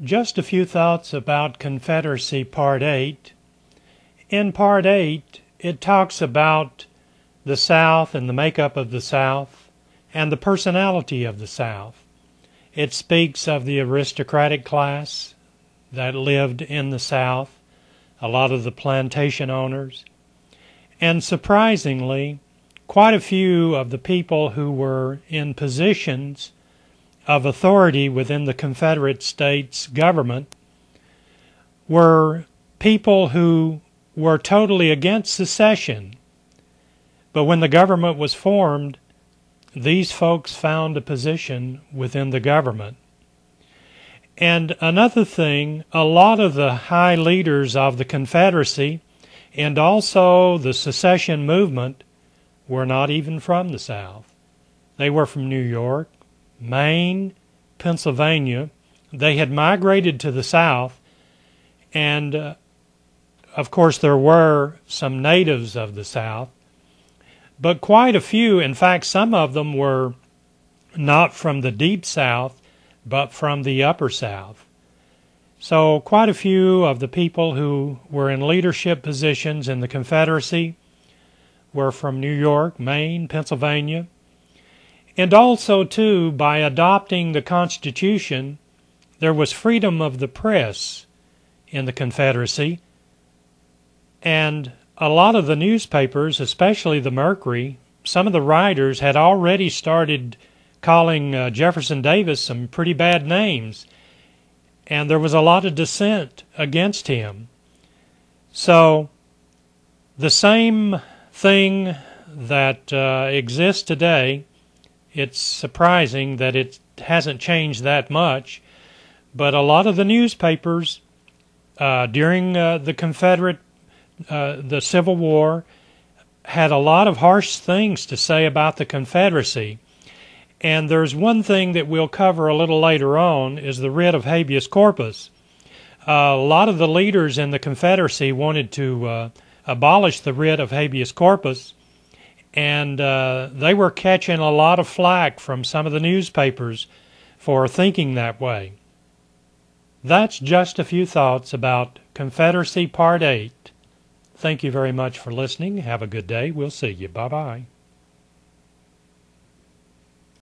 Just a few thoughts about Confederacy Part 8. In Part 8, it talks about the South and the makeup of the South and the personality of the South. It speaks of the aristocratic class that lived in the South, a lot of the plantation owners, and surprisingly, quite a few of the people who were in positions of authority within the Confederate States government were people who were totally against secession. But when the government was formed, these folks found a position within the government. And another thing, a lot of the high leaders of the Confederacy and also the secession movement were not even from the South. They were from New York, Maine, Pennsylvania. They had migrated to the South, and of course there were some natives of the South, but quite a few, in fact some of them were not from the Deep South, but from the Upper South. So quite a few of the people who were in leadership positions in the Confederacy were from New York, Maine, Pennsylvania. And also, too, by adopting the Constitution, there was freedom of the press in the Confederacy. And a lot of the newspapers, especially the Mercury, some of the writers had already started calling Jefferson Davis some pretty bad names. And there was a lot of dissent against him. So, the same thing that exists today, it's surprising that it hasn't changed that much, but a lot of the newspapers during the Civil War had a lot of harsh things to say about the Confederacy. And there's one thing that we'll cover a little later on is the writ of habeas corpus. A lot of the leaders in the Confederacy wanted to abolish the writ of habeas corpus, and they were catching a lot of flack from some of the newspapers for thinking that way. That's just a few thoughts about Confederacy Part 8. Thank you very much for listening. Have a good day. We'll see you. Bye-bye.